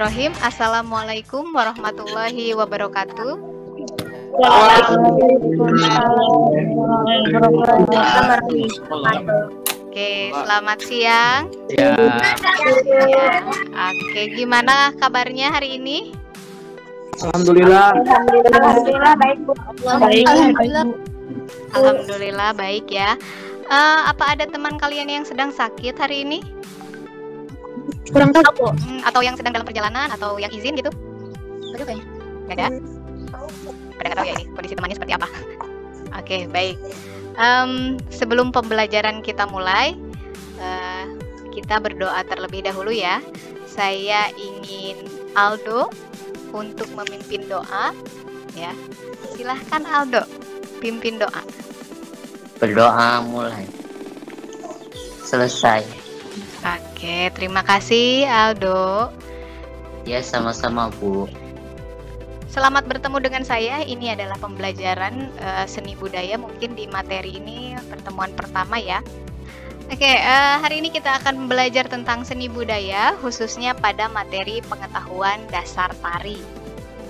Bismillahirrahmanirrahim. Assalamualaikum warahmatullahi wabarakatuh. Oke, selamat siang. Ya, Ya. Oke, gimana kabarnya hari ini? alhamdulillah. Alhamdulillah baik Bu. Alhamdulillah baik ya. Apa ada teman kalian yang sedang sakit hari ini? Kurang tahu Bu. Atau yang sedang dalam perjalanan atau yang izin gitu? Aduh kayaknya nggak ada. Pada nggak tahu ya ini kondisi temannya seperti apa. Oke, baik. Sebelum pembelajaran kita mulai, kita berdoa terlebih dahulu ya. Saya ingin Aldo untuk memimpin doa, ya. Silahkan Aldo, pimpin doa. Berdoa mulai. Selesai. Oke, terima kasih Aldo. Ya, sama-sama Bu. Selamat bertemu dengan saya. Ini adalah pembelajaran seni budaya. Mungkin di materi ini pertemuan pertama ya. Oke, hari ini kita akan belajar tentang seni budaya, khususnya pada materi pengetahuan dasar tari.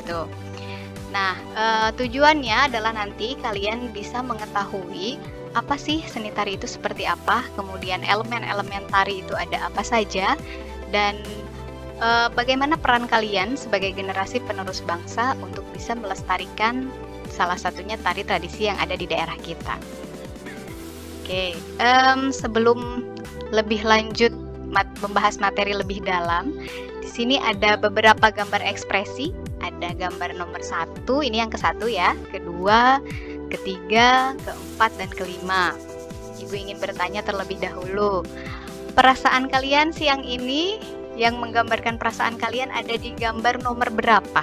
Tuh. Nah, tujuannya adalah nanti kalian bisa mengetahui apa sih seni tari itu seperti apa, kemudian elemen-elemen tari itu ada apa saja, dan bagaimana peran kalian sebagai generasi penerus bangsa untuk bisa melestarikan salah satunya tari tradisi yang ada di daerah kita. Oke, sebelum lebih lanjut membahas materi lebih dalam, di sini ada beberapa gambar ekspresi. Ada gambar nomor 1, ini yang ke-1 ya, kedua, ketiga, keempat, dan kelima. Ibu ingin bertanya terlebih dahulu, perasaan kalian siang ini yang menggambarkan perasaan kalian ada di gambar nomor berapa?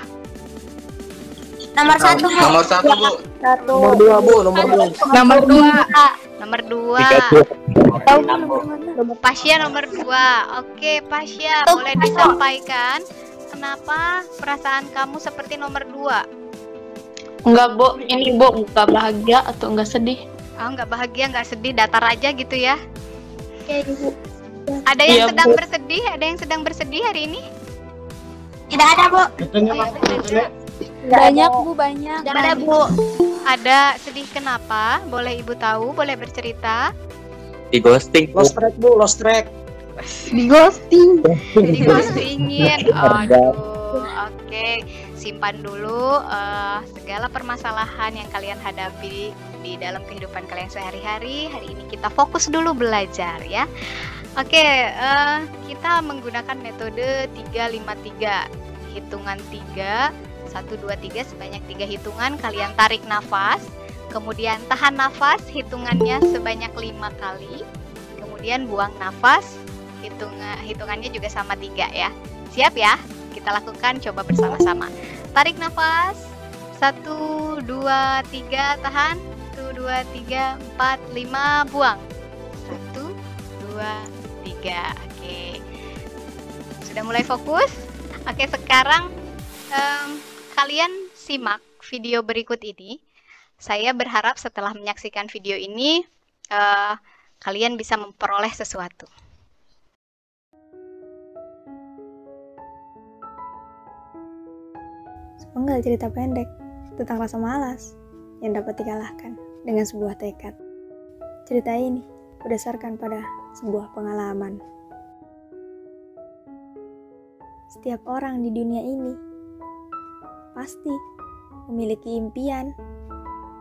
Nomor 1 Bu. Nomor 1 Bu. Nomor 2 Bu. Nomor 2. Pasya nomor 2. Oke, Pasya, boleh disampaikan kenapa perasaan kamu seperti nomor 2? Enggak Bu, ini Bu enggak bahagia atau enggak sedih? Oh, nggak bahagia, nggak sedih, datar aja gitu ya. Oke Bu. Ada yang Iya, sedang Bu. bersedih? Ada yang sedang bersedih hari ini? Tidak ada Bu. Banyak Bu, banyak. Tidak ada Bu. Ada sedih kenapa? Boleh Ibu tahu? Boleh bercerita? Di ghosting Bu. Lost track Bu, lost track. Di ghosting. Jadi ingin. Aduh, oke. Simpan dulu segala permasalahan yang kalian hadapi di dalam kehidupan kalian sehari-hari. Hari ini kita fokus dulu belajar ya. Oke, kita menggunakan metode 353. Hitungan 3, 1, 2, 3, sebanyak 3 hitungan. Kalian tarik nafas, kemudian tahan nafas, hitungannya sebanyak 5 kali. Kemudian buang nafas, hitungannya juga sama 3 ya. Siap ya? Kita lakukan, coba bersama-sama. Tarik nafas, 1, 2, 3, tahan, 1, 2, 3, 4, 5, buang. 1, 2, 3. Oke, sudah mulai fokus? Oke, sekarang kalian simak video berikut ini. Saya berharap setelah menyaksikan video ini kalian bisa memperoleh sesuatu. Sepenggal cerita pendek tentang rasa malas yang dapat dikalahkan dengan sebuah tekad. Cerita ini berdasarkan pada sebuah pengalaman. Setiap orang di dunia ini pasti memiliki impian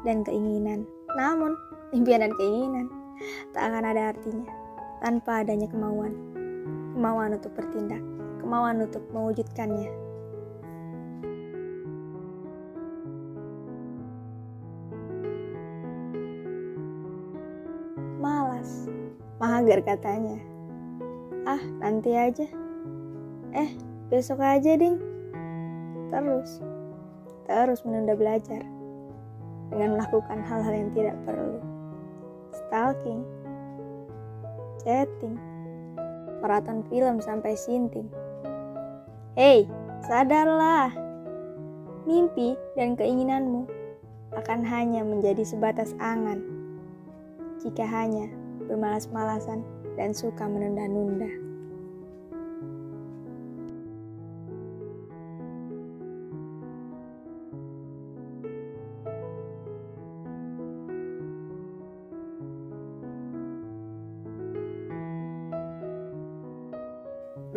dan keinginan. Namun, impian dan keinginan tak akan ada artinya tanpa adanya kemauan. Kemauan untuk bertindak, kemauan untuk mewujudkannya. Malas, mager katanya. Ah, nanti aja. Besok aja ding. Terus menunda belajar dengan melakukan hal-hal yang tidak perlu. Stalking, chatting, maraton film sampai sinting. Hei, sadarlah. Mimpi dan keinginanmu akan hanya menjadi sebatas angan jika hanya bermalas-malasan dan suka menunda-nunda.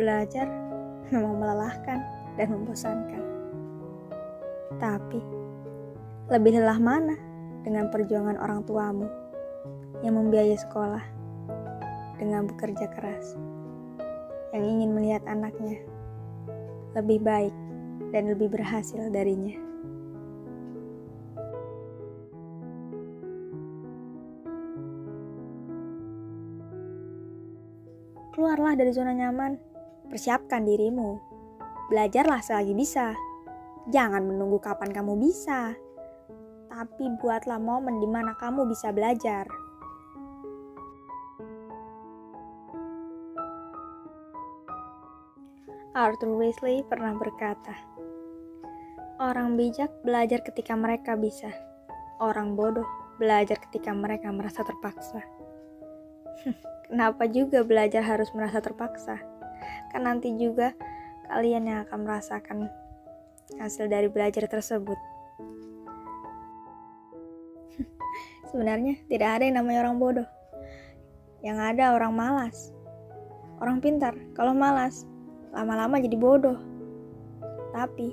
Belajar memang melelahkan dan membosankan. Tapi, lebih lelah mana dengan perjuangan orang tuamu yang membiayai sekolah dengan bekerja keras, yang ingin melihat anaknya lebih baik dan lebih berhasil darinya. Keluarlah dari zona nyaman, persiapkan dirimu. Belajarlah selagi bisa. Jangan menunggu kapan kamu bisa, tapi buatlah momen di mana kamu bisa belajar. Arthur Wesley pernah berkata, orang bijak belajar ketika mereka bisa. Orang bodoh belajar ketika mereka merasa terpaksa. Kenapa juga belajar harus merasa terpaksa? Kan nanti juga kalian yang akan merasakan hasil dari belajar tersebut. Sebenarnya tidak ada yang namanya orang bodoh. Yang ada orang malas. Orang pintar kalau malas lama-lama jadi bodoh. Tapi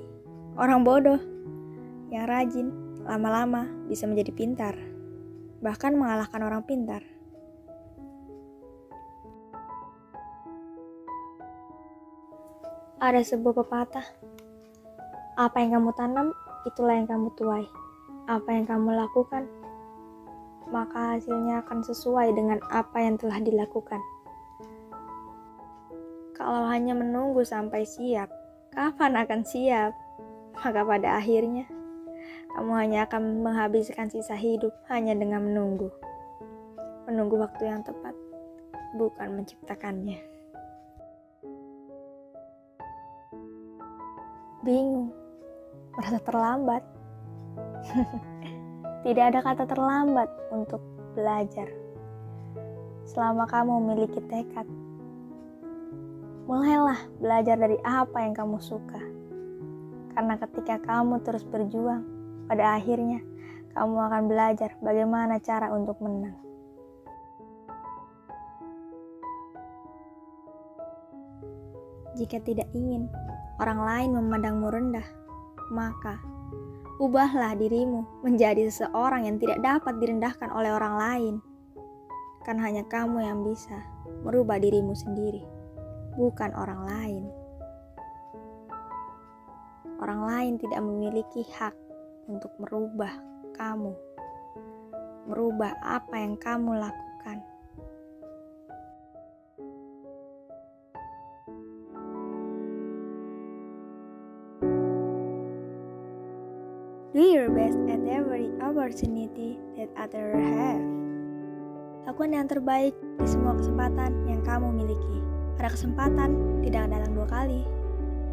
orang bodoh yang rajin lama-lama bisa menjadi pintar, bahkan mengalahkan orang pintar. Ada sebuah pepatah, apa yang kamu tanam, itulah yang kamu tuai. Apa yang kamu lakukan, maka hasilnya akan sesuai dengan apa yang telah dilakukan. Kalau hanya menunggu sampai siap, kapan akan siap? Maka pada akhirnya, kamu hanya akan menghabiskan sisa hidup hanya dengan menunggu. Menunggu waktu yang tepat, bukan menciptakannya. Bingung, merasa terlambat. Tidak ada kata terlambat untuk belajar. Selama kamu memiliki tekad, mulailah belajar dari apa yang kamu suka. Karena ketika kamu terus berjuang, pada akhirnya kamu akan belajar bagaimana cara untuk menang. Jika tidak ingin orang lain memandangmu rendah, maka ubahlah dirimu menjadi seseorang yang tidak dapat direndahkan oleh orang lain. Kan hanya kamu yang bisa merubah dirimu sendiri, bukan orang lain. Orang lain tidak memiliki hak untuk merubah kamu, merubah apa yang kamu lakukan. Do your best at every opportunity that others have. Lakukan yang terbaik di semua kesempatan yang kamu miliki. Ada kesempatan tidak datang 2 kali.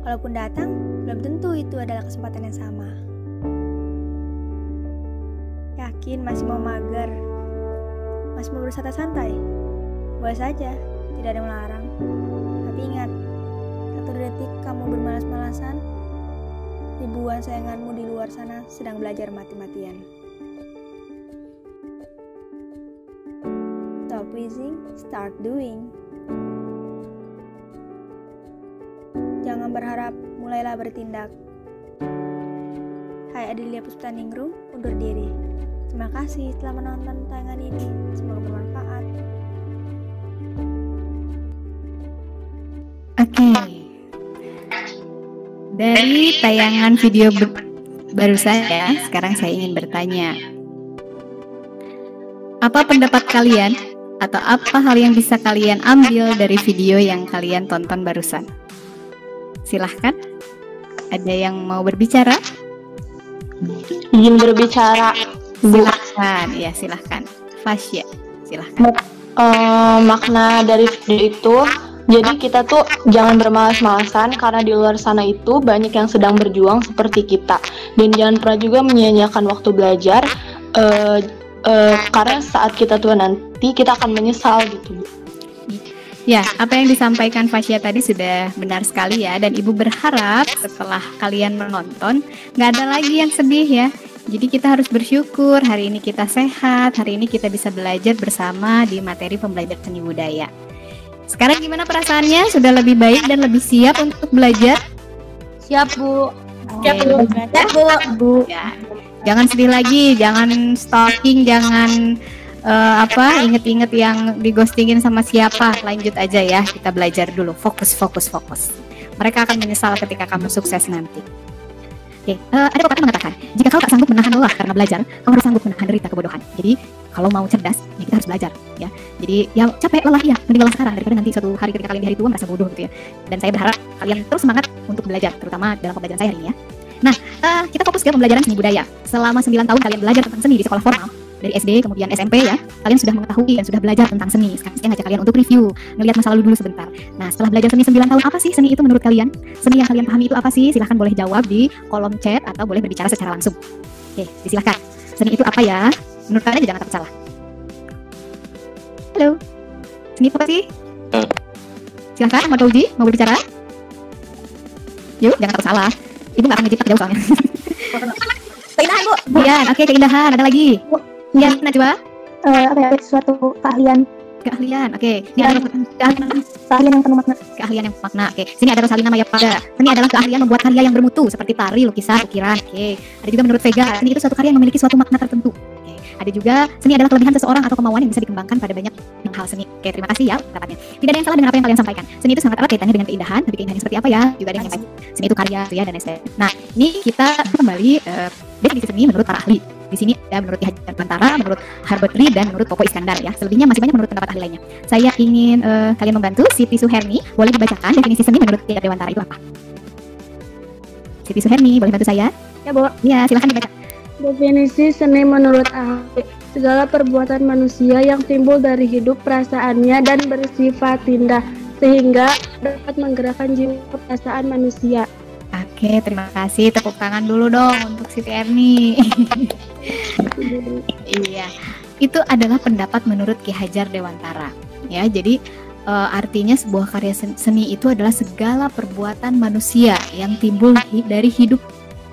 Kalaupun datang, belum tentu itu adalah kesempatan yang sama. Yakin masih mau mager? Masih mau bersantai-santai? Boleh saja, tidak ada yang melarang. Tapi ingat, 1 detik kamu bermalas-malasan, ribuan sayanganmu di luar sana sedang belajar mati-matian. Stop wishing, start doing. Jangan berharap, mulailah bertindak. Hai Adelia Puspaningrum, undur diri. Terima kasih telah menonton tayangan ini. Semoga bermanfaat. Oke. Dari tayangan video baru saya, sekarang saya ingin bertanya. Apa pendapat kalian atau apa hal yang bisa kalian ambil dari video yang kalian tonton barusan? Silahkan. Ada yang mau berbicara? Ingin berbicara. Silahkan, ya silahkan. Fasya, silahkan. Makna dari video itu, jadi kita tuh jangan bermalas-malasan karena di luar sana itu banyak yang sedang berjuang seperti kita. Dan jangan pernah juga menyia-nyiakan waktu belajar, karena saat kita tua nanti kita akan menyesal gitu, Bu. Ya, apa yang disampaikan Fasya tadi sudah benar sekali ya. Dan Ibu berharap setelah kalian menonton, nggak ada lagi yang sedih ya. Jadi kita harus bersyukur, hari ini kita sehat, hari ini kita bisa belajar bersama di materi pembelajaran seni budaya. Sekarang gimana perasaannya? Sudah lebih baik dan lebih siap untuk belajar? Siap, Bu. Siap, Bu. Siap, Bu. Ya. Jangan sedih lagi, jangan stalking, jangan inget-inget yang digostingin sama siapa. Lanjut aja ya, kita belajar dulu. Fokus. Mereka akan menyesal ketika kamu sukses nanti. Oke, ada pepatah mengatakan, jika kau tak sanggup menahan lelah karena belajar, kau harus sanggup menahan derita kebodohan. Jadi, kalau mau cerdas, ya kita harus belajar, ya. Jadi, ya capek, lelah, ya, mending lelah sekarang daripada nanti suatu hari ketika kalian di hari tua merasa bodoh gitu ya. Dan saya berharap kalian terus semangat untuk belajar, terutama dalam pembelajaran saya hari ini ya. Nah, kita fokus ke pembelajaran seni budaya. Selama 9 tahun kalian belajar tentang seni di sekolah formal, dari SD kemudian SMP ya, kalian sudah mengetahui dan sudah belajar tentang seni. Sekarang saya ngajak kalian untuk review, ngelihat masa lalu dulu sebentar. Nah, setelah belajar seni 9 tahun, apa sih seni itu menurut kalian? Seni yang kalian pahami itu apa sih? Silahkan boleh jawab di kolom chat atau boleh berbicara secara langsung. Oke, disilahkan. Seni itu apa ya? Menurut kalian jangan takut salah. Halo, seni apa sih? Silahkan, mau uji, mau berbicara? Yuk, jangan takut salah. Ibu gak akan ngejip jauh soalnya. Keindahan, Bu. Iya, oke, keindahan. Ada lagi? Iya, Najwa? Suatu keahlian Oke. Ini ada keahlian yang penuh makna. keahlian yang makna. Oke. Sini ada Rosalina Mayapada. Seni adalah keahlian membuat karya yang bermutu seperti tari, lukisan, ukiran. Oke. Ada juga menurut Vega, seni itu suatu karya yang memiliki suatu makna tertentu. Oke. Ada juga seni adalah kelebihan seseorang atau kemauan yang bisa dikembangkan pada banyak hal seni. Oke, terima kasih ya pendapatnya. Tidak ada yang salah dengan apa yang kalian sampaikan. Seni itu sangat erat kaitannya dengan keindahan, tapi keindahan seperti apa ya? Juga ada yang menyampaikan seni itu karya, ya, dan lain-lain. Nah, ini kita kembali definisi seni menurut para ahli. Di sini ada menurut Ki Hajar Dewantara, menurut Herbert Reed, dan menurut Koko Iskandar ya. Selebihnya masih banyak menurut pendapat ahli lainnya. Saya ingin kalian membantu. Siti Suherni, boleh dibacakan definisi seni menurut Ki Hajar Dewantara itu apa? Siti Suherni, boleh bantu saya? Ya, Bu. Ya, silakan dibaca. Definisi seni menurut ahli, segala perbuatan manusia yang timbul dari hidup perasaannya dan bersifat indah sehingga dapat menggerakkan jiwa perasaan manusia. Oke, terima kasih. Tepuk tangan dulu dong untuk Siti Erni. Iya, itu adalah pendapat menurut Ki Hajar Dewantara. Ya, jadi artinya sebuah karya seni itu adalah segala perbuatan manusia yang timbul dari hidup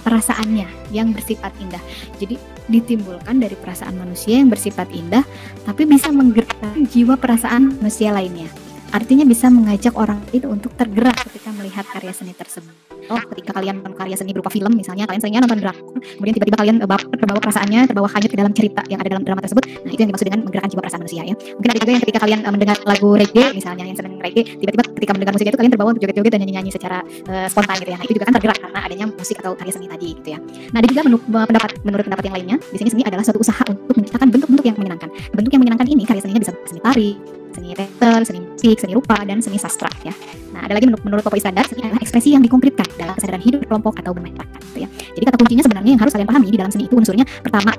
perasaannya yang bersifat indah. Jadi ditimbulkan dari perasaan manusia yang bersifat indah, tapi bisa menggerakkan jiwa perasaan manusia lainnya. Artinya bisa mengajak orang itu untuk tergerak ketika melihat karya seni tersebut. Oh, ketika kalian nonton karya seni berupa film misalnya, kalian seringnya nonton drakor, kemudian tiba-tiba kalian terbawa perasaannya, terbawa hanyut ke dalam cerita yang ada dalam drama tersebut. Nah, itu yang dimaksud dengan menggerakkan jiwa perasaan manusia ya. Mungkin ada juga yang ketika kalian mendengar lagu reggae misalnya, yang seneng reggae, tiba-tiba ketika mendengar musiknya itu kalian terbawa untuk joget-joget dan nyanyi-nyanyi secara spontan gitu ya. Nah, itu juga kan tergerak karena adanya musik atau karya seni tadi gitu ya. Nah, ada juga menurut pendapat yang lainnya, di sini seni adalah suatu usaha untuk menciptakan bentuk-bentuk yang menyenangkan. Bentuk yang menyenangkan ini karya seninya bisa seni tari, seni teater, seni musik, seni rupa, dan seni sastra ya. Nah, ada lagi menurut Koko Iskandar, seni adalah ekspresi yang dikonkretkan dalam kesadaran hidup kelompok atau bermasyarakat gitu ya. Jadi kata kuncinya sebenarnya yang harus kalian pahami di dalam seni itu unsurnya, pertama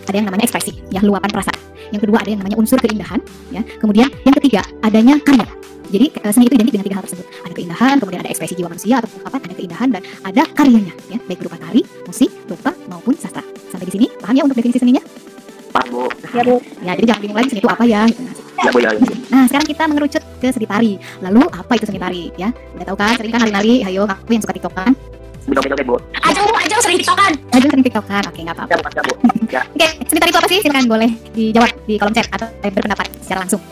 ada yang namanya ekspresi ya, luapan perasaan. Yang kedua ada yang namanya unsur keindahan ya. Kemudian yang ketiga adanya karya. Jadi seni itu identik dengan tiga hal tersebut. Ada keindahan, kemudian ada ekspresi jiwa manusia atau ungkapan, ada keindahan, dan ada karyanya ya, baik berupa tari, musik, rupa maupun sastra. Sampai di sini paham ya untuk definisi seninya? Pak, Bu. Ya, Bu. Ya, jadi jangan bingung lagi seni itu apa ya gitu. Ya, Bu, ya. Nah, sekarang kita mengerucut ke seni tari. Lalu apa itu seni tari ya? Udah tahu kan? Sering kan nari-nari. Ayo, aku yang suka tiktokan. Joget-joget, Bu. Ajeng sering tiktokan. Ajeng sering tiktokan. Oke, nggak apa-apa. Ya, Bu. Ya, Bu. Ya. Oke, seni tari itu apa sih? Silakan boleh dijawab di kolom chat atau berpendapat secara langsung.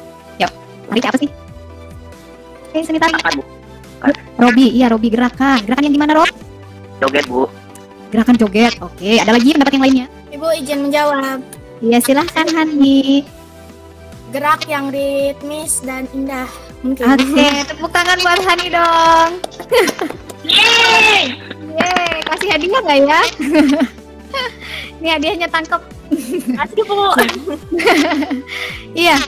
Yuk, tari apa sih? Oke, seni tari. Apa, Bu? Robi, iya Robi, gerakan. Gerakan yang gimana, Rob? Joget, Bu. Gerakan joget. Oke, ada lagi pendapat yang lainnya? Ibu izin menjawab. Iya, silahkan Hani. Gerak yang ritmis dan indah. Mungkin. Oke, tepuk tangan buat Hani dong. Yeay. Yeay, kasih hadiah nggak ya? Ini hadiahnya tangkep. Kasih, Bu. Iya,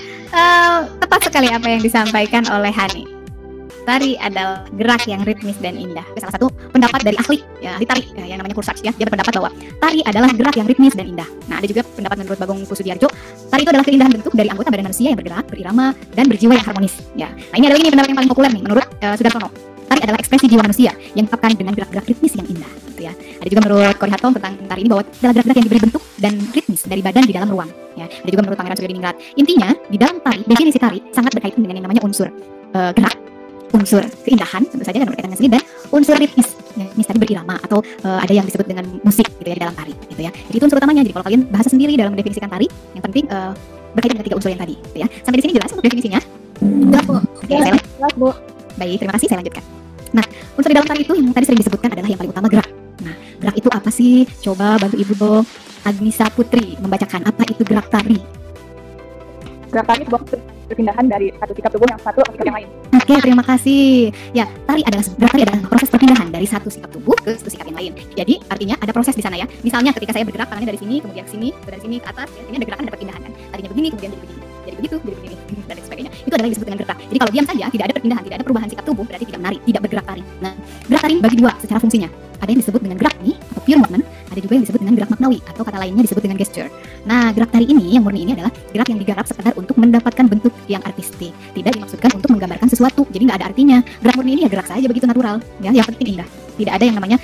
tepat sekali apa yang disampaikan oleh Hani. Tari adalah gerak yang ritmis dan indah. Salah satu pendapat dari ahli, ya, ahli tari ya, yang namanya Kursach ya, dia berpendapat bahwa tari adalah gerak yang ritmis dan indah. Nah, ada juga pendapat menurut Bagong Kusudiarjo, tari itu adalah keindahan bentuk dari anggota badan manusia yang bergerak, berirama, dan berjiwa yang harmonis. Ya, nah ini adalah ini pendapat yang paling populer nih menurut Sudarsono. Tari adalah ekspresi jiwa manusia yang diungkapkan dengan gerak-gerak ritmis yang indah. Gitu ya. Ada juga menurut Kori Hartom tentang tari ini bahwa adalah gerak-gerak yang diberi bentuk dan ritmis dari badan di dalam ruang. Ya, ada juga menurut Pangeran Sugiyadiningrat. Intinya di dalam tari, definisi tari sangat berkaitan dengan yang namanya unsur gerak, unsur keindahan tentu saja dan berkaitan dengan seni, dan unsur ritmis. Ya, ini tadi berirama atau ada yang disebut dengan musik gitu ya di dalam tari gitu ya. Jadi itu unsur utamanya. Jadi kalau kalian bahasa sendiri dalam mendefinisikan tari, yang penting berkaitan dengan tiga unsur yang tadi gitu ya. Sampai di sini jelas untuk definisinya? Enggak, Bu. Oke, saya lanjutkan. Bu. Baik, terima kasih, saya lanjutkan. Nah, unsur di dalam tari itu yang tadi sering disebutkan adalah yang paling utama gerak. Nah, gerak itu apa sih? Coba bantu Ibu dong. Agnisa Putri membacakan apa itu gerak tari. Gerak tari sebuah perpindahan dari satu sikap tubuh yang satu ke sikap yang lain. Oke, terima kasih. Ya, gerak tari adalah proses perpindahan dari satu sikap tubuh ke satu sikap yang lain. Jadi, artinya ada proses di sana ya. Misalnya ketika saya bergerak tangannya dari sini, kemudian ke sini, dari sini ke atas, ya, ini ada gerakan, ada perpindahan kan. Tadinya begini, kemudian jadi begini. Jadi begitu, jadi begini, dan lain sebagainya. Itu adalah yang disebut dengan gerak. Jadi kalau diam saja, tidak ada perpindahan, tidak ada perubahan sikap tubuh, berarti tidak menari, tidak bergerak tari. Nah, gerak tari bagi dua secara fungsinya. Ada yang disebut dengan gerak nih, atau pure movement, ada juga yang disebut dengan gerak maknawi, atau kata lainnya disebut dengan gesture. Nah, gerak tari ini, yang murni ini adalah gerak yang digarap sekadar untuk mendapatkan bentuk yang artistik. Tidak dimaksudkan untuk menggambarkan sesuatu, jadi nggak ada artinya. Gerak murni ini ya gerak saja begitu natural, ya, yang penting indah. Tidak ada yang namanya,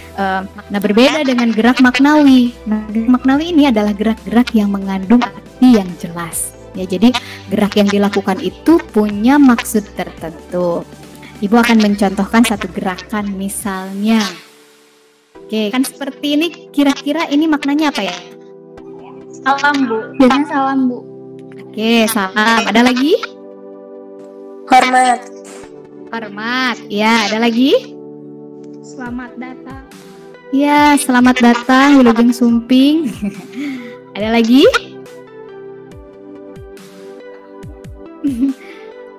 nah berbeda dengan gerak maknawi. Nah, gerak maknawi ini adalah gerak-gerak yang mengandung arti yang jelas. Ya, jadi gerak yang dilakukan itu punya maksud tertentu. Ibu akan mencontohkan satu gerakan misalnya. Oke, kan seperti ini, kira-kira ini maknanya apa ya? Salam, Bu. Biasanya salam, Bu. Oke, salam. Ada lagi? Hormat. Hormat. Ya, ada lagi? Selamat datang. Ya, selamat datang Wilujeng Sumping. Ada lagi?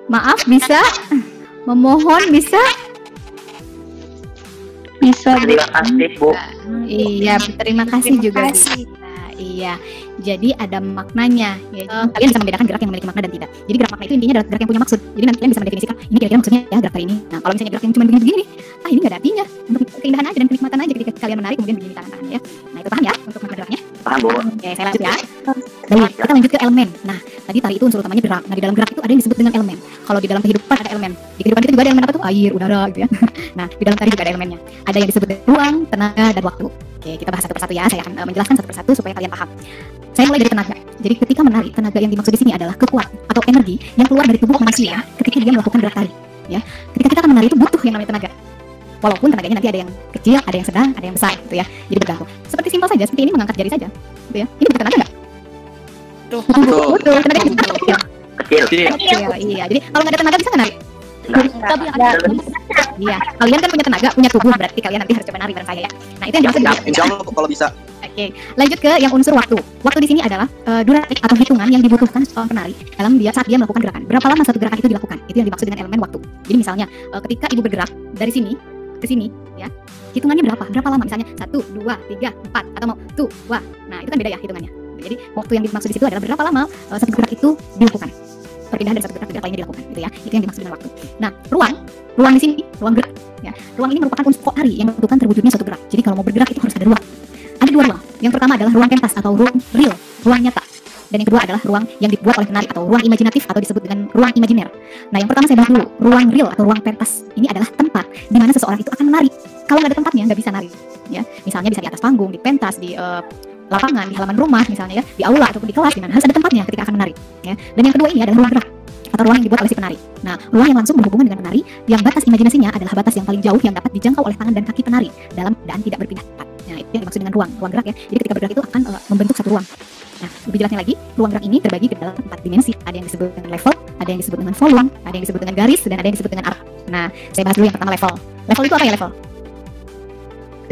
Maaf, bisa? Memohon bisa? Bisa, Bu. Terima kasih, Bu. Iya, terima kasih juga. Nah, iya. Jadi ada maknanya. Ya, kalian bisa membedakan gerak yang memiliki makna dan tidak. Jadi gerak makna itu intinya adalah gerak yang punya maksud. Jadi nanti kalian bisa mendefinisikan ini kira-kira maksudnya ya gerak tari ini. Nah, kalau misalnya gerak yang cuma begini-begini nih, ini nggak ada artinya. Untuk keindahan aja dan kenikmatan aja ketika kalian menarik kemudian begini tangan-tangannya ya. Nah, itu paham ya untuk makna geraknya? Paham, Bu. Oke, saya lanjut ya. Baik, kita lanjut ke elemen. Nah, tadi tari itu unsur utamanya gerak. Nah, di dalam gerak itu ada yang disebut dengan elemen. Kalau di dalam kehidupan ada elemen. Di kehidupan kita juga ada elemen apa tuh? Air, udara gitu ya. Nah, di dalam tari juga ada elemennya. Ada yang disebut dengan ruang, tenaga, dan waktu. Oke, kita bahas satu persatu ya. Saya akan menjelaskan satu persatu supaya kalian paham. Saya mulai dari tenaga. Jadi ketika menari, tenaga yang dimaksud di sini adalah kekuatan atau energi yang keluar dari tubuh manusia ketika dia melakukan gerak tari. Ya, ketika kita akan menari itu butuh yang namanya tenaga. Walaupun tenaganya nanti ada yang kecil, ada yang sedang, ada yang besar, gitu ya. Jadi bergantung. Seperti simpel saja, seperti ini mengangkat jari saja, gitu ya. Ini butuh tenaga nggak? Betul. Tenaganya kecil. Kecil. Iya. Jadi kalau nggak ada tenaga bisa nggak nari? Iya. Kalian kan punya tenaga, punya tubuh, berarti kalian nanti harus coba nari bareng saya ya. Nah, itu yang dimaksud. Insya Allah kalau bisa. Oke, lanjut ke yang unsur waktu. Waktu di sini adalah durasi atau hitungan yang dibutuhkan seorang penari dalam saat dia melakukan gerakan. Berapa lama satu gerakan itu dilakukan? Itu yang dimaksud dengan elemen waktu. Jadi misalnya ketika ibu bergerak dari sini ke sini, ya, hitungannya berapa? Berapa lama? Misalnya 1, 2, 3, 4 atau mau 2. Nah, itu kan beda ya hitungannya. Jadi waktu yang dimaksud di situ adalah berapa lama satu gerak itu dilakukan. Perpindahan dari satu gerak ke gerak lainnya dilakukan, gitu ya. Itu yang dimaksud dengan waktu. Nah, ruang di sini, ruang gerak. Ya, ruang ini merupakan unsur tari yang menentukan terwujudnya suatu gerak. Jadi kalau mau bergerak itu harus ada ruang. Ada dua ruang. Yang pertama adalah ruang pentas atau ruang real, ruang nyata. Dan yang kedua adalah ruang yang dibuat oleh penari atau ruang imajinatif atau disebut dengan ruang imajiner. Nah, yang pertama saya bahas dulu, ruang real atau ruang pentas. Ini adalah tempat di mana seseorang itu akan menari. Kalau nggak ada tempatnya nggak bisa nari. Ya, misalnya bisa di atas panggung, di pentas, di lapangan, di halaman rumah, misalnya ya, di aula ataupun di kelas, di mana harus ada tempatnya ketika akan menari. Ya. Dan yang kedua ini adalah ruang gerak atau ruang yang dibuat oleh si penari. Nah, ruang yang langsung berhubungan dengan penari, yang batas imajinasinya adalah batas yang paling jauh yang dapat dijangkau oleh tangan dan kaki penari dalam keadaan tidak berpindah tempat. Nah, itu yang dimaksud dengan ruang gerak ya. Jadi ketika bergerak itu akan membentuk satu ruang. Nah, lebih jelasnya lagi, ruang gerak ini terbagi ke dalam 4 dimensi. Ada yang disebut dengan level, ada yang disebut dengan volume, ada yang disebut dengan garis, dan ada yang disebut dengan arc. Nah, saya bahas dulu yang pertama level. Level itu apa ya level?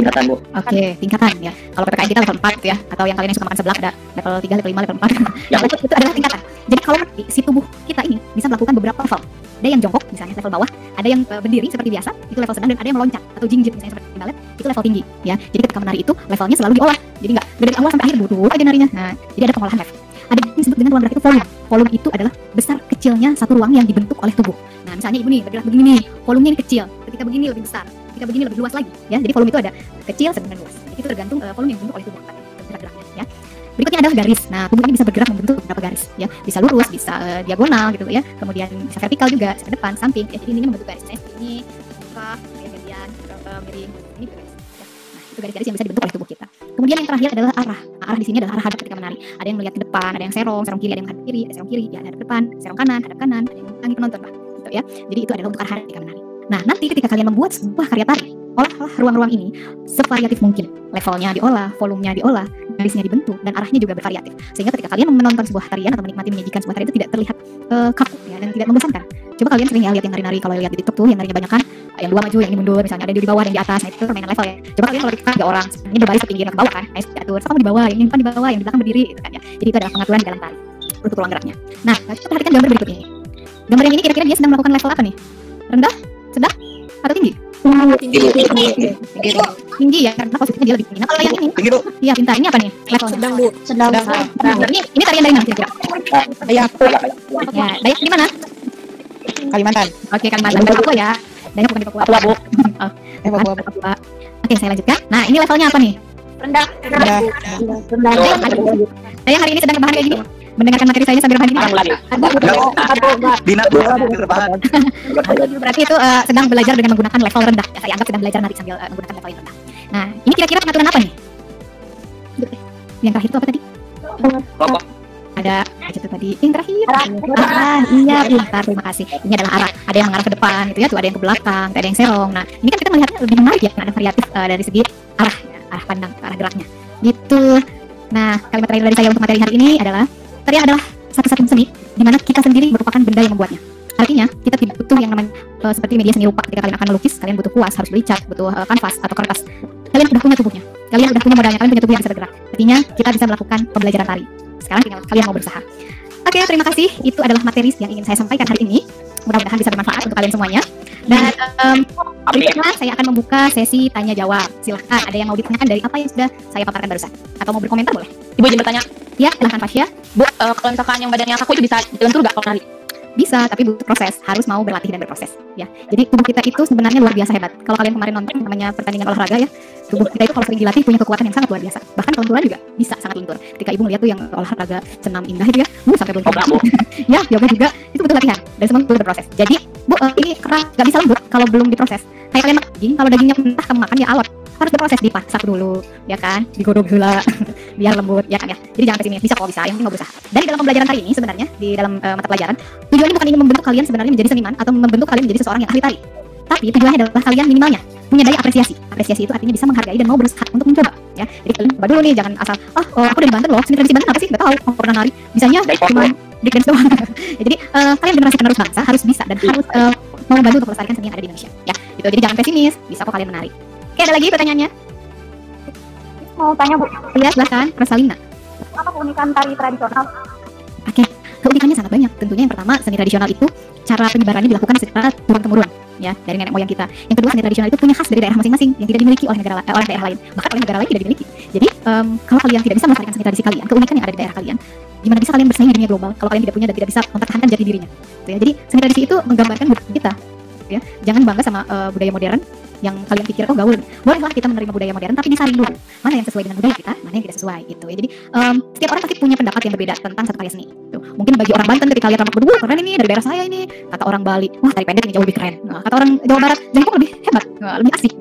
Tingkatan, Bu. Oke, tingkatan ya. Kalau PPKN kita level 4 ya, atau yang kalian yang suka makan seblak ada level 3, level 5, level 4. Yang level itu adalah tingkatan. Jadi kalau si tubuh kita ini bisa melakukan beberapa level. Ada yang jongkok, misalnya level bawah, ada yang berdiri seperti biasa, itu level sedang, dan ada yang meloncat atau jinjit misalnya seperti balet, itu level tinggi ya. Jadi ketika menari itu levelnya selalu diolah. Jadi nggak dari awal sampai akhir butuh aja narinya. Nah, jadi ada pengolahan level. Ada yang disebut dengan ruang gerak itu volume. Volume itu adalah besar kecilnya satu ruang yang dibentuk oleh tubuh. Nah, misalnya ibu nih bergerak begini nih, volumenya ini kecil. Ketika begini lebih besar, ketika begini lebih luas lagi ya. Jadi volume itu ada kecil, sedang, dan luas. Jadi itu tergantung volume yang dibentuk oleh tubuh gerak-geraknya ya. Berikutnya adalah garis. Nah, tubuh ini bisa bergerak membentuk beberapa garis ya. Bisa lurus, bisa diagonal gitu ya. Kemudian bisa vertikal juga, bisa ke depan, samping ya. Jadi ini membentuk garis. Misalnya seperti ini, buka, kemudian miring, ini juga garis ya. Nah, itu garis-garis yang bisa dibentuk oleh tubuh kita. Kemudian yang terakhir adalah arah. Nah, arah di sini adalah arah hadap ketika menari. Ada yang melihat ke depan, ada yang serong kiri, ada yang hadap kiri, ada serong kiri, ya, ada hadap depan, serong kanan, hadap kanan, ada yang mengutangi penonton gitu ya. Jadi itu adalah untuk arah hadap ketika menari. Nah, nanti ketika kalian membuat sebuah karya tari, olahlah ruang-ruang ini sevariatif mungkin. Levelnya diolah, volumenya diolah, garisnya dibentuk, dan arahnya juga bervariatif. Sehingga ketika kalian menonton sebuah tarian atau menikmati menyajikan sebuah tarian itu tidak terlihat kaku ya, dan tidak membosankan. Coba kalian sering ya lihat yang nari-nari, kalau lihat di TikTok tuh yang narinya banyak kan, yang dua maju, yang ini mundur, misalnya ada yang di bawah, yang di atas, nah itu permainan level ya. Coba kalian kalau kita 3 orang, ini berbaris ke pinggir ke bawah kan, nah itu diatur, sama di bawah, yang di depan di bawah, yang di belakang berdiri gitu kan ya. Jadi itu adalah pengaturan di dalam tari, untuk ruang geraknya. Nah, kita perhatikan gambar berikut ini. Gambar yang ini kira-kira dia sedang melakukan level apa nih? Rendah, sedang, atau tinggi? Tinggi ya, karena posisinya dia lebih tinggi. Nah, kalau yang ini, iya pintar. Ini apa nih? Levelnya. Sedang, Bu. Sedang. Ini tarian dari mana kira-kira? Dayak. Ya, Dayak di mana? Kalimantan. Oke, Kalimantan. Papua ya. Dayak bukan di Papua. Papua, Bu. Papua. Oke, saya lanjutkan. Nah, ini levelnya apa nih? Rendah. Dayak hari ini sedang rebahan kayak gini. Mendengarkan materi saya sambil rebahan gini. Bina rebahan. Berarti itu sedang belajar dengan menggunakan level rendah. Ya, saya anggap sedang belajar nari sambil menggunakan level yang rendah. Nah, ini kira-kira pengaturan apa nih? Yang terakhir itu apa tadi? Ada itu tadi yang terakhir. Iya, pintar, terima kasih. Ini adalah arah. Ada yang mengarah ke depan, gitu ya. Tuh ada yang ke belakang, ada yang serong. Nah, ini kan kita melihatnya lebih menarik ya, ada variatif dari segi arah, ya, arah pandang, arah geraknya. Gitu. Nah, kalimat terakhir dari saya untuk materi hari ini adalah tarian adalah satu-satunya seni di mana kita sendiri merupakan benda yang membuatnya. Artinya, kita tidak butuh yang namanya seperti media seni rupa. Ketika kalian akan melukis, kalian butuh kuas, harus beli cat, butuh kanvas atau kertas. Kalian udah punya tubuhnya. Kalian udah punya modalnya, kalian punya tubuh yang bisa bergerak. Artinya, kita bisa melakukan pembelajaran tari. Sekarang tinggal kalian mau berusaha. Oke, terima kasih. Itu adalah materi yang ingin saya sampaikan hari ini. Mudah-mudahan bisa bermanfaat untuk kalian semuanya. Dan berikutnya saya akan membuka sesi tanya jawab. Silahkan, ada yang mau ditanyakan dari apa yang sudah saya paparkan barusan, atau mau berkomentar boleh. Ibu izin bertanya. Ya, silahkan Fasya. Bu, kalau misalkan yang badannya kaku itu bisa jalan turun nggak kalau nari? Bisa, tapi butuh proses, harus mau berlatih dan berproses ya. Jadi tubuh kita itu sebenarnya luar biasa hebat. Kalau kalian kemarin nonton namanya pertandingan olahraga ya, tubuh kita itu kalau sering dilatih punya kekuatan yang sangat luar biasa. Bahkan kelenturan juga bisa sangat lentur. Ketika ibu melihat tuh yang olahraga senam indah itu ya, sampai lentur. Ya, yoga juga itu butuh latihan dan semua butuh berproses. Jadi Bu, ini kerak gak bisa lembut kalau belum diproses. Kayak kalian makan daging, kalau dagingnya mentah kamu makan ya alot. Harus berproses, dipasak dulu, ya kan, digodok gula biar lembut, ya kan ya. Jadi jangan pesimis, bisa kok, bisa, yang penting mau berusaha. Dan di dalam pembelajaran tari ini sebenarnya, di dalam mata pelajaran, tujuannya bukan ingin membentuk kalian sebenarnya menjadi seniman atau membentuk kalian menjadi seseorang yang ahli tari. Tapi tujuannya adalah kalian minimalnya punya daya apresiasi. Apresiasi itu artinya bisa menghargai dan mau berusaha untuk mencoba, ya. Jadi kalian coba dulu nih, jangan asal, aku dari Banten loh, seni tradisi Banten apa sih? Gak tahu, aku pernah nari, bisanya cuma break dance doang. Ya, jadi kalian generasi penerus bangsa harus bisa dan harus mau membantu untuk melestarikan seni yang ada di Indonesia, ya. Gitu. Jadi jangan pesimis, bisa kok kalian menari. Oke, ada lagi pertanyaannya? Mau tanya, Bu. Ya, silakan, Rosalina. Apa keunikan tari tradisional? Oke, keunikannya sangat banyak. Tentunya yang pertama, seni tradisional itu cara penyebarannya dilakukan secara turun-temurun, ya, dari nenek moyang kita. Yang kedua, seni tradisional itu punya khas dari daerah masing-masing yang tidak dimiliki oleh oleh daerah lain, bahkan oleh negara lain tidak dimiliki. Jadi, kalau kalian tidak bisa melestarikan seni tradisi kalian, keunikan yang ada di daerah kalian, gimana bisa kalian bersaing di dunia global kalau kalian tidak punya dan tidak bisa mempertahankan jati dirinya? Gitu ya. Jadi, seni tradisi itu menggambarkan budaya kita, ya. Jangan bangga sama budaya modern yang kalian pikir oh gaul. Bolehlah kita menerima budaya modern, tapi disaring dulu mana yang sesuai dengan budaya kita, mana yang tidak sesuai gitu ya. Jadi setiap orang pasti punya pendapat yang berbeda tentang satu karya seni. Tuh, mungkin bagi orang Banten ketika lihat rambut berdua keren ini dari daerah saya ini, kata orang Bali wah tari pendek ini jauh lebih keren. Nah, kata orang Jawa Barat jengkok lebih hebat, lebih asik.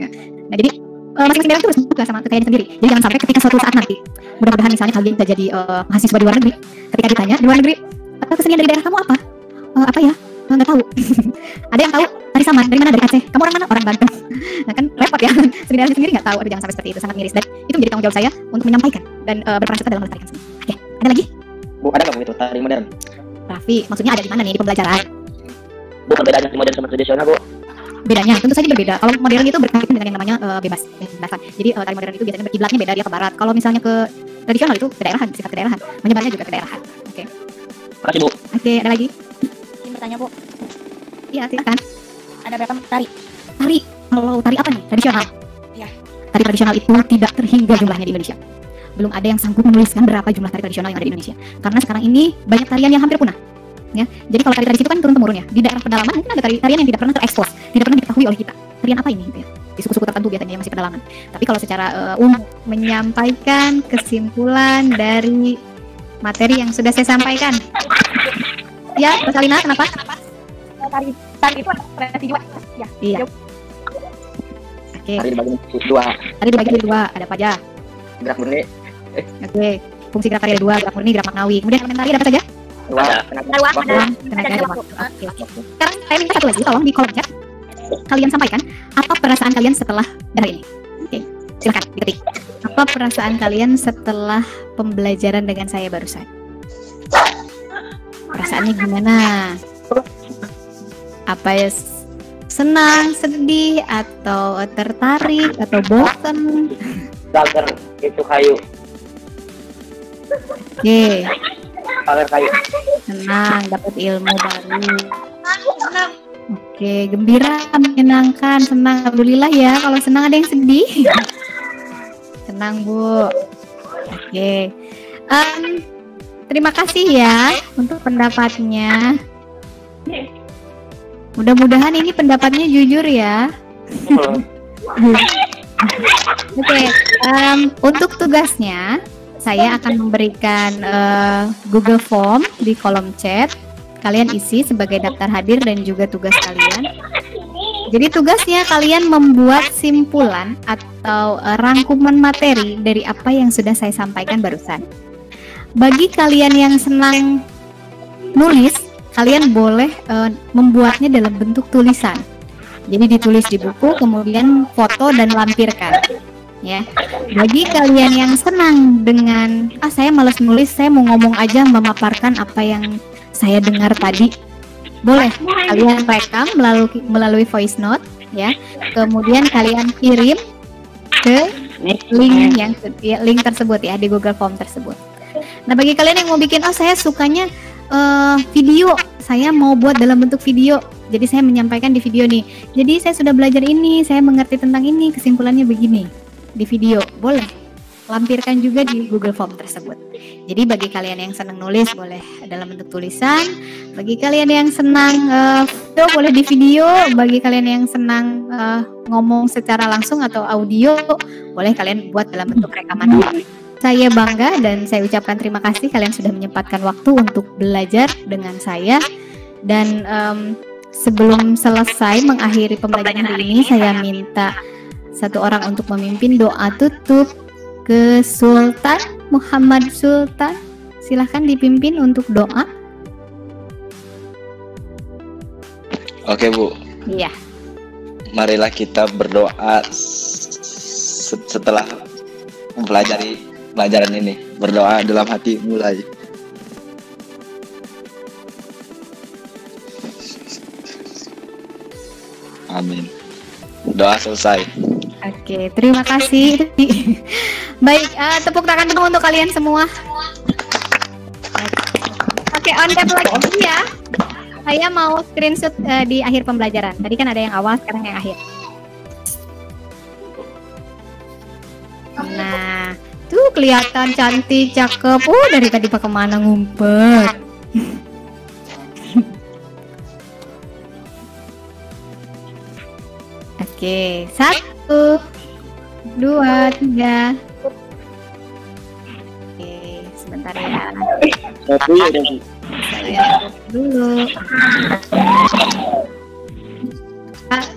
Nah, jadi masing-masing daerah itu harus buka sama kekayaan sendiri. Jadi jangan sampai ketika suatu saat nanti, mudah-mudahan misalnya kalian bisa jadi mahasiswa di luar negeri, ketika ditanya di luar negeri kesenian dari daerah kamu apa? Apa ya? Nggak tahu. Ada yang tahu tari saman dari mana, dari Aceh. Kamu orang mana? Orang Banten. Nah kan repot ya. Sendiri sendiri nggak tahu. Aduh, jangan sampai seperti itu, sangat miris. Dan itu menjadi tanggung jawab saya untuk menyampaikan dan berperan serta dalam melestarikan seni. Oke, ada lagi? Bu, ada nggak Bu itu tari modern? Raffi, maksudnya ada di mana nih di pembelajaran? Bu, perbedaannya antara modern sama tradisional, Bu? Bedanya tentu saja berbeda. Kalau modern itu berkaitan dengan yang namanya bebas, bebasan. Jadi tari modern itu biasanya berkiblatnya beda, dia ke barat. Kalau misalnya ke tradisional itu kedaerahan, sifat kedaerahan, menyebarnya juga kedaerahan. Oke. Makasih, Bu. Oke, ada lagi? Ingin bertanya, Bu. Iya, silakan. Ada berapa tari? Tari, kalau tari apa nih? Tradisional. Iya. Tari tradisional itu tidak terhingga jumlahnya di Indonesia. Belum ada yang sanggup menuliskan berapa jumlah tari tradisional yang ada di Indonesia. Karena sekarang ini banyak tarian yang hampir punah. Ya, jadi kalau tari tradisi itu kan turun temurun ya. Di daerah pedalaman mungkin ada tarian yang tidak pernah terekspos, tidak pernah diketahui oleh kita. Tarian apa ini? Gitu ya. Di suku-suku tertentu biasanya yang masih pedalaman. Tapi kalau secara menyampaikan kesimpulan dari materi yang sudah saya sampaikan. Ya, Rosalina, kenapa? Tari itu tradisi juga. Ya. Iya. Oke. Tari dibagi menjadi dua. Tari dibagi menjadi dua. Ada apa aja? Gerak murni. Oke. Fungsi gerak tari ada dua, gerak murni, gerak maknawi. Kemudian elemen tari ada apa saja? Dua. Tenaga dan waktu. Oke. Sekarang saya minta satu lagi, tolong di kolom chat kalian sampaikan apa perasaan kalian setelah hari ini. Oke, silakan diketik. Apa perasaan kalian setelah pembelajaran dengan saya barusan? Perasaannya gimana? Apa ya, senang, sedih, atau tertarik, atau bosan? Pagar itu kayu. Oke, Pagar kayu. senang, dapat ilmu baru. Oke, gembira, menyenangkan, senang. Alhamdulillah ya, kalau senang ada yang sedih. Senang, Bu. Oke. Terima kasih ya untuk pendapatnya. Mudah-mudahan ini pendapatnya jujur ya. Oke, untuk tugasnya saya akan memberikan Google Form di kolom chat. Kalian isi sebagai daftar hadir dan juga tugas kalian. Jadi tugasnya kalian membuat simpulan atau rangkuman materi dari apa yang sudah saya sampaikan barusan. Bagi kalian yang senang nulis, kalian boleh membuatnya dalam bentuk tulisan. Jadi ditulis di buku, kemudian foto dan lampirkan. Ya. Bagi kalian yang senang dengan saya malas nulis, saya mau ngomong aja, memaparkan apa yang saya dengar tadi, boleh kalian rekam melalui voice note, ya. Kemudian kalian kirim ke link tersebut ya, di Google Form tersebut. Nah, bagi kalian yang mau bikin, saya sukanya video, saya mau buat dalam bentuk video, jadi saya menyampaikan di video nih. Jadi saya sudah belajar ini, saya mengerti tentang ini, kesimpulannya begini di video, boleh lampirkan juga di Google Form tersebut. Jadi bagi kalian yang senang nulis boleh dalam bentuk tulisan, bagi kalian yang senang video boleh di video, bagi kalian yang senang ngomong secara langsung atau audio boleh kalian buat dalam bentuk rekaman. Saya bangga dan saya ucapkan terima kasih kalian sudah menyempatkan waktu untuk belajar dengan saya. Dan sebelum selesai mengakhiri pembelajaran hari ini, saya minta satu orang untuk memimpin doa tutup ke Sultan Muhammad Sultan. Silahkan dipimpin untuk doa. Oke, Bu. Iya. Marilah kita berdoa setelah mempelajari pelajaran ini. Berdoa dalam hati, mulai. Amin. Doa selesai. Oke, terima kasih. Baik, tepuk tangan dulu untuk kalian semua. Oke, on tap lagi ya. Saya mau screenshot di akhir pembelajaran. Tadi kan ada yang awal, sekarang yang akhir. Nah, tuh kelihatan cantik, cakep. Dari tadi pak kemana ngumpet? Oke, 1, 2, 3. Oke, sebentar ya. Saya dulu.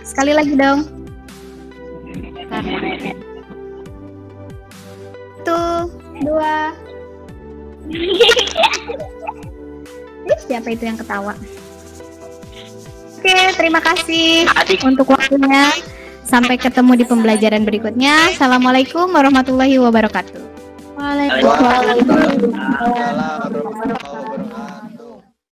Sekali lagi dong. 1, 2. Siapa itu yang ketawa? Oke, terima kasih untuk waktunya. Sampai ketemu di pembelajaran berikutnya. Assalamualaikum warahmatullahi wabarakatuh. Waalaikumsalam.